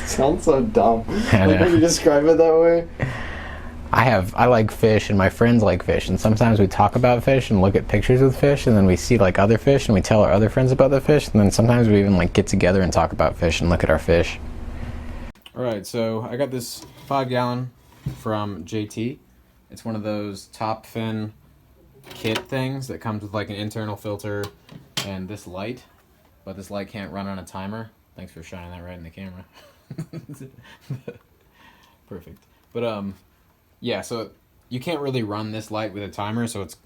Sounds so dumb. I Like know. when you describe it that way. I like fish, and my friends like fish, and sometimes we talk about fish and look at pictures with fish, and then we see like other fish and we tell our other friends about the fish, and then sometimes we even like get together and talk about fish and look at our fish. Alright, so I got this 5-gallon from JT. It's one of those top fin kit things that comes with like an internal filter and this light, but this light can't run on a timer. Thanks for shining that right in the camera. Perfect. But yeah, so you can't really run this light with a timer, so it's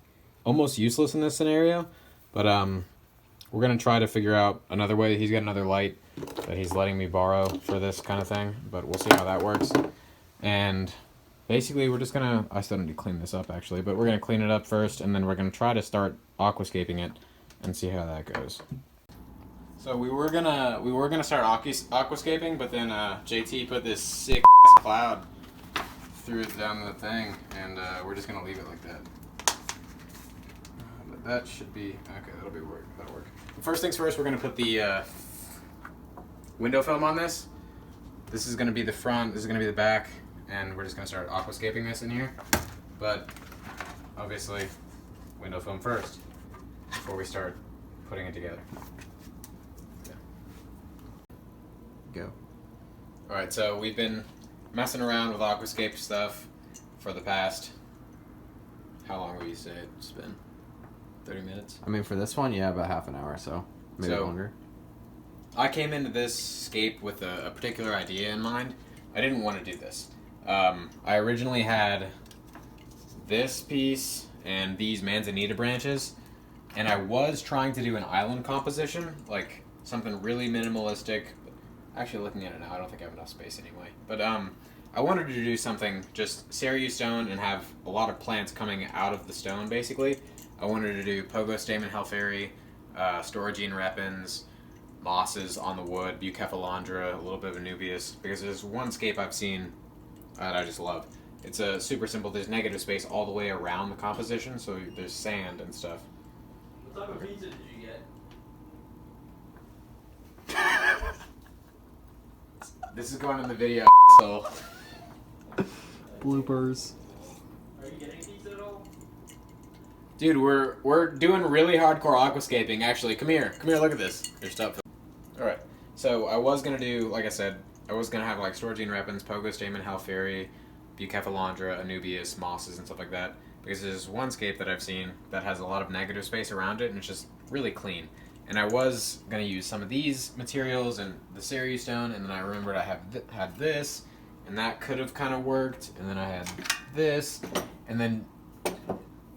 almost useless in this scenario. But we're gonna try to figure out another way. He's got another light that he's letting me borrow for this kind of thing, but we'll see how that works. And basically we're just gonna, I still need to clean this up actually, but we're gonna clean it up first, and then we're gonna try to start aquascaping it and see how that goes. So we were gonna start aquascaping, but then JT put this sick cloud threw it down the thing, and we're just gonna leave it like that. But that should be okay. That'll work. First things first, we're gonna put the window film on this. This is gonna be the front. This is gonna be the back, and we're just gonna start aquascaping this in here. But obviously, window film first before we start putting it together. Yeah. Go. All right. So we've been messing around with Aquascape stuff for the past, how long will you say it's been? 30 minutes? I mean, for this one, yeah, about half an hour, so maybe longer. I came into this scape with a particular idea in mind. I didn't want to do this. I originally had this piece and these manzanita branches, and I was trying to do an island composition, like something really minimalistic. Actually, looking at it now, I don't think I have enough space anyway. But I wanted to do something just Cereus stone and have a lot of plants coming out of the stone, basically. I wanted to do Pogo Stamen Halferi, Storagine Repens, mosses on the wood, Bucephalandra, a little bit of Anubias, because there's one scape I've seen that I just love. It's a super simple, there's negative space all the way around the composition, so there's sand and stuff. What type of pizza did you get? This is going in the video, so... Bloopers. Are you getting pizza at all? Dude, we're doing really hardcore aquascaping. Actually, come here, look at this. There's stuff. Alright, so I was gonna do, like I said, I was gonna have like Storagine Repens, Pogo Stamen Halferi, Bucephalandra, Anubias, mosses, and stuff like that. Because there's one scape that I've seen that has a lot of negative space around it, and it's just really clean. And I was going to use some of these materials and the Cereus stone, and then I remembered I had this, and that could have kind of worked, and then I had this, and then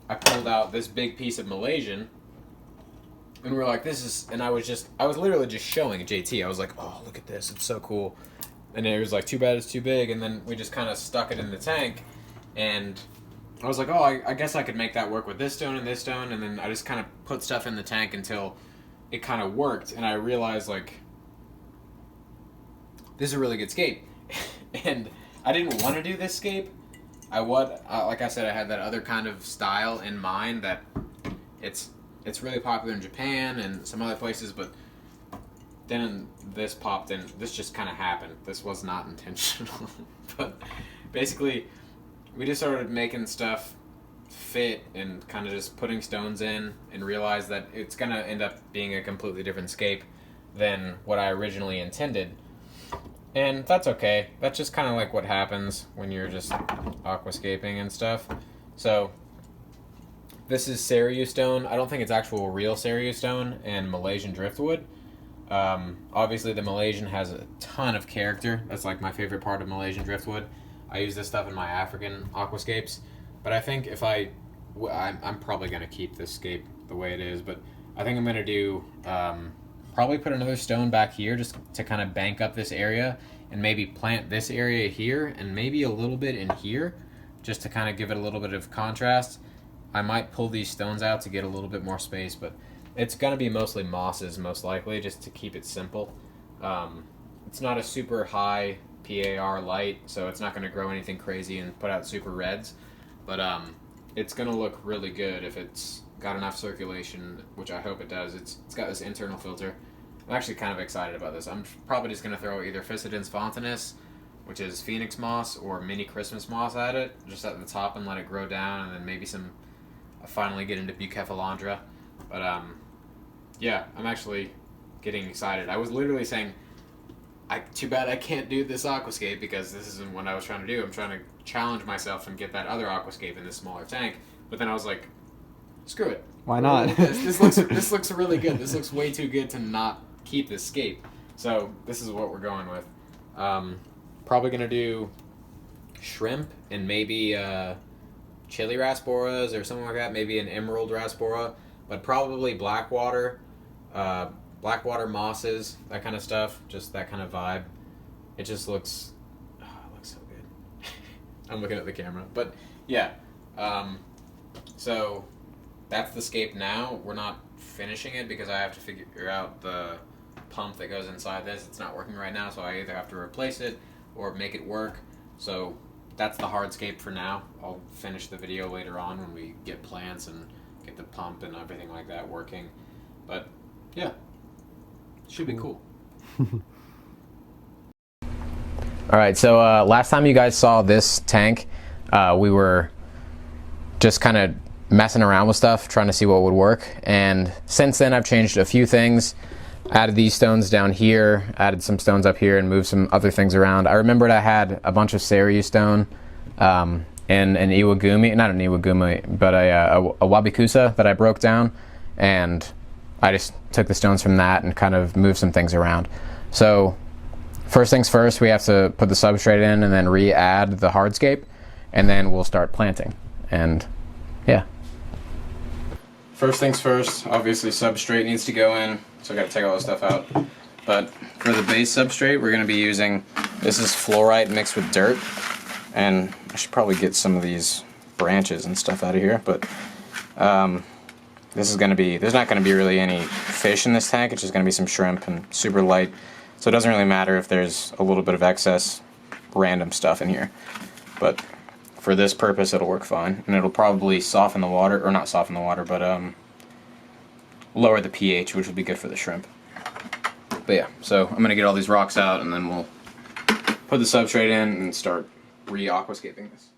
I pulled out this big piece of Malaysian, and we were like, this is, and I was literally just showing JT. I was like, oh, look at this, it's so cool. And it was like, too bad it's too big, and then we just kind of stuck it in the tank, and I was like, oh, I guess I could make that work with this stone, and then I just kind of put stuff in the tank until it kind of worked, and I realized, like, this is a really good scape. And I didn't want to do this scape. Like I said, I had that other kind of style in mind that it's really popular in Japan and some other places, but then this popped in. This just kind of happened. This was not intentional. But basically, we just started making stuff fit and kind of just putting stones in, and realized that it's going to end up being a completely different scape than what I originally intended. And that's okay. That's just kind of like what happens when you're just aquascaping and stuff. So this is Cereus stone. I don't think it's actual real Cereus stone and Malaysian driftwood. Obviously the Malaysian has a ton of character. That's like my favorite part of Malaysian driftwood. I use this stuff in my African aquascapes. But I think if I'm probably going to keep this scape the way it is, but I think I'm going to do, probably put another stone back here just to kind of bank up this area, and maybe plant this area here and maybe a little bit in here just to kind of give it a little bit of contrast. I might pull these stones out to get a little bit more space, but it's going to be mostly mosses most likely, just to keep it simple. It's not a super high PAR light, so it's not going to grow anything crazy and put out super reds. But it's going to look really good if it's got enough circulation, which I hope it does. It's got this internal filter. I'm actually kind of excited about this. I'm probably just going to throw either Physidens fontanus, which is Phoenix moss, or mini Christmas moss at it, just at the top, and let it grow down, and then maybe finally get into Bucephalandra. But yeah, I'm actually getting excited. I was literally saying, too bad I can't do this Aquascape because this isn't what I was trying to do. I'm trying to challenge myself and get that other Aquascape in this smaller tank. But then I was like, screw it. Why not? This looks really good. This looks way too good to not keep this scape. So this is what we're going with. Probably gonna do shrimp and maybe chili rasboras or something like that. Maybe an emerald rasbora, but probably blackwater mosses, that kind of stuff. Just that kind of vibe. It just looks, it looks so good. I'm looking at the camera, but yeah. So that's the scape now. We're not finishing it because I have to figure out the pump that goes inside this. It's not working right now, so I either have to replace it or make it work. So that's the hardscape for now. I'll finish the video later on when we get plants and get the pump and everything like that working. But yeah, should be cool. All right, so last time you guys saw this tank, we were just kind of messing around with stuff, trying to see what would work. And since then, I've changed a few things. Added these stones down here, added some stones up here, and moved some other things around. I remembered I had a bunch of Seiryu stone and an Iwagumi, not an Iwagumi, but a Wabikusa that I broke down, and I just took the stones from that and kind of moved some things around. So first things first, we have to put the substrate in and then re-add the hardscape, and then we'll start planting. And yeah. First things first, obviously substrate needs to go in, so I gotta take all this stuff out. But for the base substrate, we're gonna be using, this is fluorite mixed with dirt, and I should probably get some of these branches and stuff out of here, but this is gonna be, there's not gonna be really any fish in this tank, it's just gonna be some shrimp and super light, so it doesn't really matter if there's a little bit of excess random stuff in here. But for this purpose, it'll work fine, and it'll probably soften the water, or not soften the water, but lower the pH, which will be good for the shrimp. But yeah, so I'm gonna get all these rocks out, and then we'll put the substrate in and start re-aquascaping this.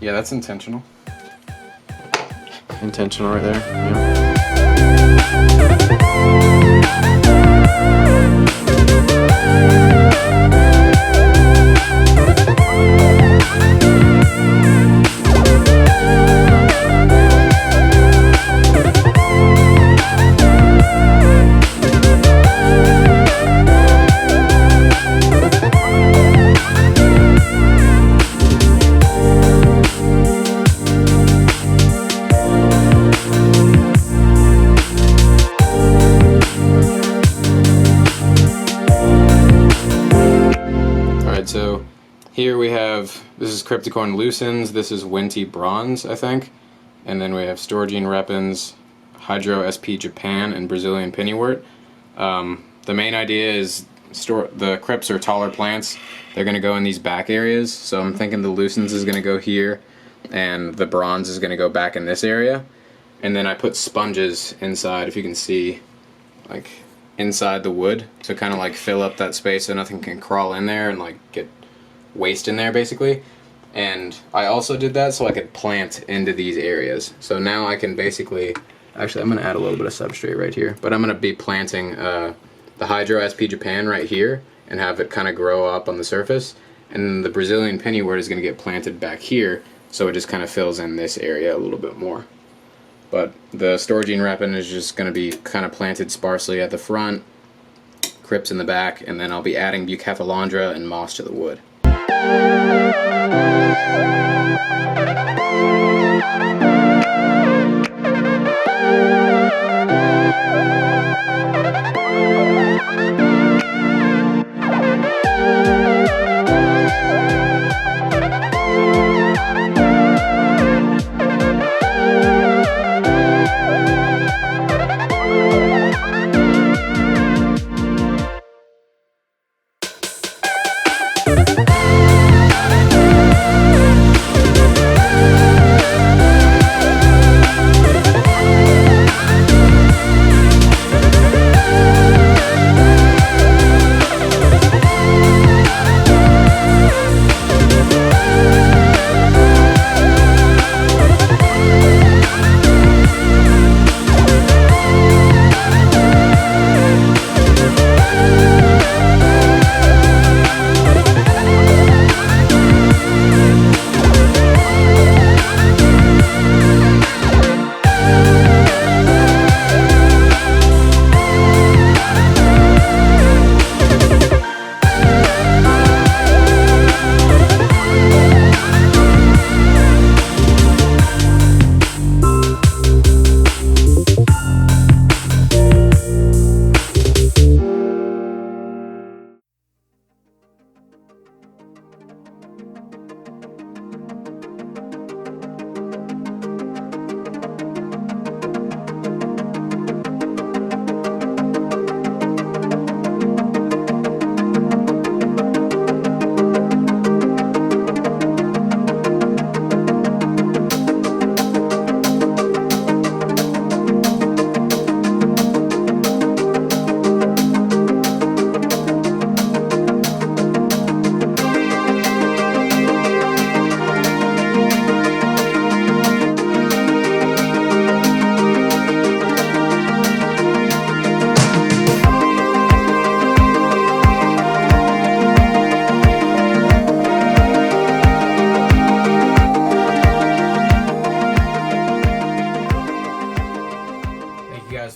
Yeah, that's intentional. Intentional right there. Yeah. So here we have, this is Crypticorn Lucens, this is Winty Bronze, I think. And then we have Storgine Repens, Hydro SP Japan, and Brazilian Pennywort. The main idea is the crypts are taller plants. They're going to go in these back areas. So I'm thinking the Lucens is going to go here, and the Bronze is going to go back in this area. And then I put sponges inside, if you can see, like inside the wood, to kind of like fill up that space so nothing can crawl in there and like get waste in there basically. And I also did that so I could plant into these areas. So now I can basically, actually I'm going to add a little bit of substrate right here, but I'm going to be planting the Hydro SP Japan right here and have it kind of grow up on the surface. And then the Brazilian Pennywort is going to get planted back here, so it just kind of fills in this area a little bit more. But the Storgine Repen is just going to be kind of planted sparsely at the front, crypts in the back, and then I'll be adding Bucephalandra and moss to the wood.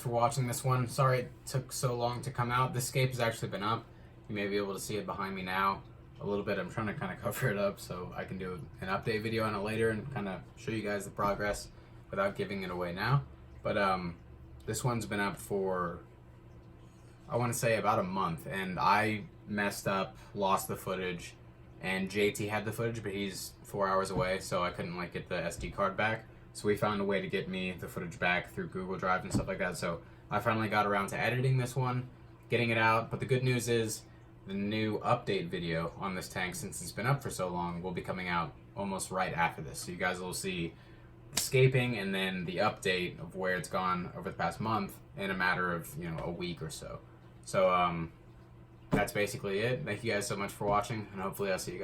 For watching this one. Sorry it took so long to come out. This scape has actually been up. You may be able to see it behind me now a little bit. I'm trying to kind of cover it up so I can do an update video on it later and kind of show you guys the progress without giving it away now. But this one's been up for, I want to say, about a month, and I messed up, lost the footage, and JT had the footage, but he's 4 hours away, so I couldn't like get the SD card back. So we found a way to get me the footage back through Google Drive and stuff like that. So I finally got around to editing this one, getting it out. But the good news is the new update video on this tank, since it's been up for so long, will be coming out almost right after this. So you guys will see the scaping and then the update of where it's gone over the past month in a matter of, you know, a week or so. So that's basically it. Thank you guys so much for watching, and hopefully I'll see you guys.